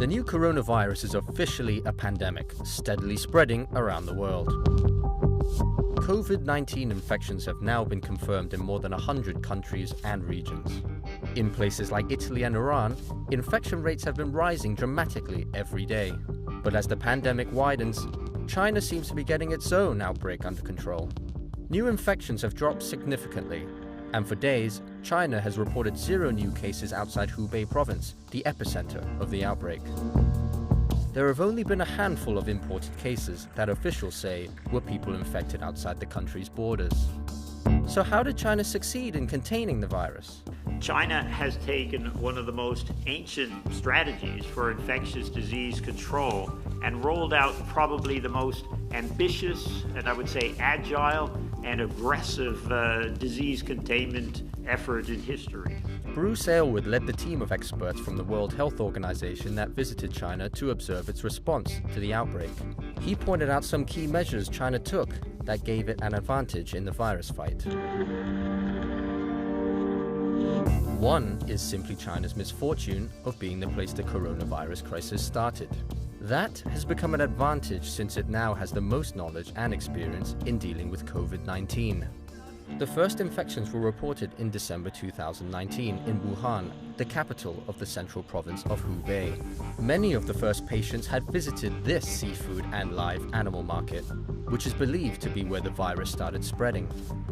The new coronavirus is officially a pandemic, steadily spreading around the world. COVID-19 infections have now been confirmed in more than 100 countries and regions. In places like Italy and Iran, infection rates have been rising dramatically every day. But as the pandemic widens, China seems to be getting its own outbreak under control. New infections have dropped significantly, and for days, China has reported 0 new cases outside Hubei province, the epicenter of the outbreak. There have only been a handful of imported cases that officials say were people infected outside the country's borders. So how did China succeed in containing the virus? China has taken one of the most ancient strategies for infectious disease control and rolled out probably the most ambitious and I would say agile and aggressive disease containment effort in history. Bruce Aylward led the team of experts from the World Health Organization that visited China to observe its response to the outbreak. He pointed out some key measures China took that gave it an advantage in the virus fight. One is simply China's misfortune of being the place the coronavirus crisis started. That has become an advantage since it now has the most knowledge and experience in dealing with COVID-19. The first infections were reported in December 2019 in Wuhan, the capital of the central province of Hubei. Many of the first patients had visited this seafood and live animal market, which is believed to be where the virus started spreading.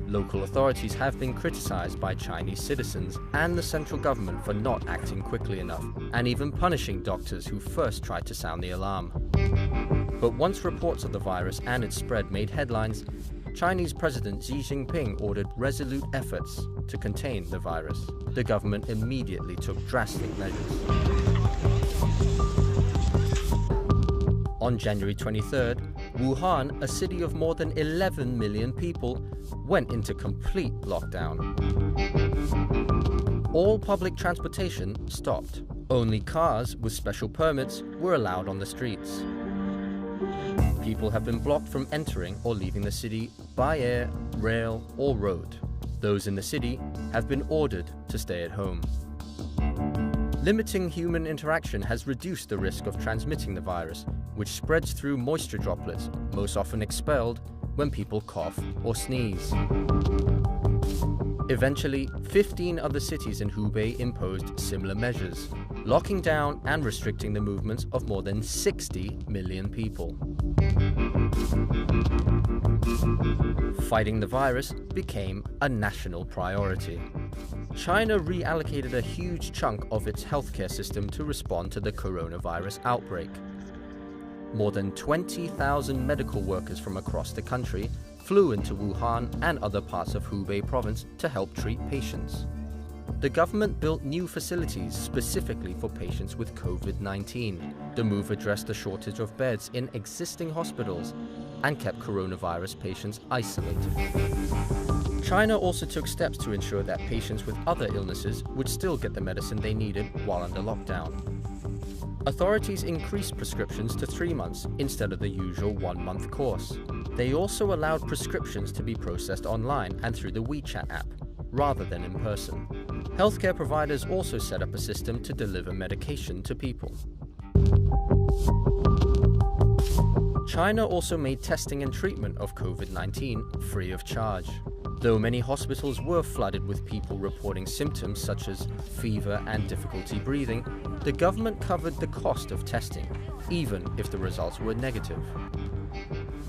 Local authorities have been criticized by Chinese citizens and the central government for not acting quickly enough, and even punishing doctors who first tried to sound the alarm. But once reports of the virus and its spread made headlines, Chinese President Xi Jinping ordered resolute efforts to contain the virus. The government immediately took drastic measures. On January 23rd, Wuhan, a city of more than 11 million people, went into complete lockdown. All public transportation stopped. Only cars with special permits were allowed on the streets. People have been blocked from entering or leaving the city by air, rail, or road. Those in the city have been ordered to stay at home. Limiting human interaction has reduced the risk of transmitting the virus, which spreads through moisture droplets, most often expelled when people cough or sneeze. Eventually, 15 other cities in Hubei imposed similar measures, locking down and restricting the movements of more than 60 million people. Fighting the virus became a national priority. China reallocated a huge chunk of its healthcare system to respond to the coronavirus outbreak. More than 20,000 medical workers from across the country flew into Wuhan and other parts of Hubei province to help treat patients. The government built new facilities specifically for patients with COVID-19. The move addressed the shortage of beds in existing hospitals and kept coronavirus patients isolated. China also took steps to ensure that patients with other illnesses would still get the medicine they needed while under lockdown. Authorities increased prescriptions to 3 months instead of the usual 1-month course. They also allowed prescriptions to be processed online and through the WeChat app, rather than in person. Healthcare providers also set up a system to deliver medication to people. China also made testing and treatment of COVID-19 free of charge. Though many hospitals were flooded with people reporting symptoms such as fever and difficulty breathing, the government covered the cost of testing, even if the results were negative.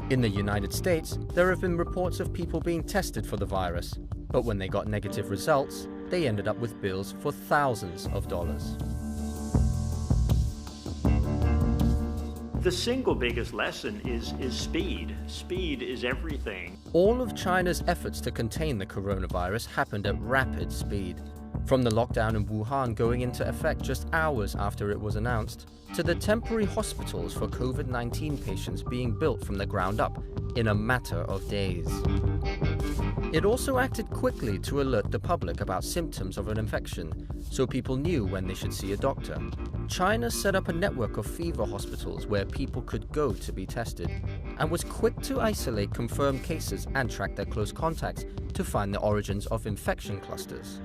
In the United States, there have been reports of people being tested for the virus, but when they got negative results, they ended up with bills for thousands of dollars. The single biggest lesson is speed. Speed is everything. All of China's efforts to contain the coronavirus happened at rapid speed. From the lockdown in Wuhan going into effect just hours after it was announced, to the temporary hospitals for COVID-19 patients being built from the ground up in a matter of days. It also acted quickly to alert the public about symptoms of an infection, so people knew when they should see a doctor. China set up a network of fever hospitals where people could go to be tested, and was quick to isolate confirmed cases and track their close contacts to find the origins of infection clusters.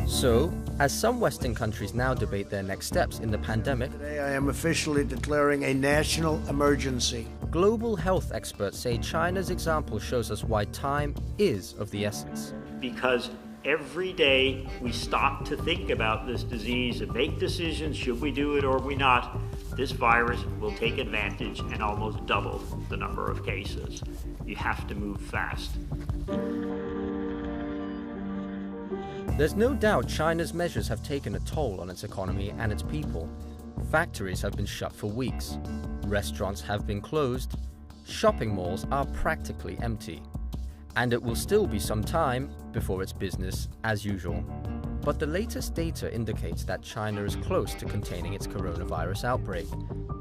So, as some Western countries now debate their next steps in the pandemic, today I am officially declaring a national emergency. Global health experts say China's example shows us why time is of the essence. Because every day we stop to think about this disease and make decisions, should we do it or we not, this virus will take advantage and almost double the number of cases. You have to move fast. There's no doubt China's measures have taken a toll on its economy and its people. Factories have been shut for weeks. Restaurants have been closed. Shopping malls are practically empty. And it will still be some time before it's business as usual. But the latest data indicates that China is close to containing its coronavirus outbreak.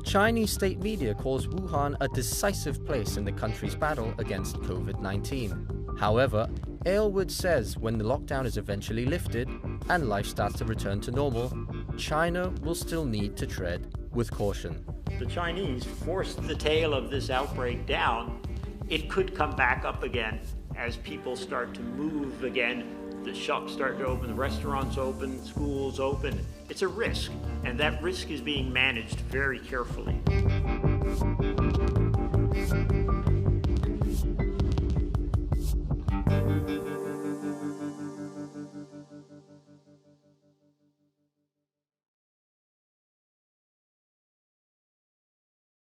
Chinese state media calls Wuhan a decisive place in the country's battle against COVID-19. However, Aylward says when the lockdown is eventually lifted and life starts to return to normal, China will still need to tread with caution. The Chinese forced the tail of this outbreak down. It could come back up again as people start to move again. The shops start to open, the restaurants open, schools open. It's a risk, and that risk is being managed very carefully.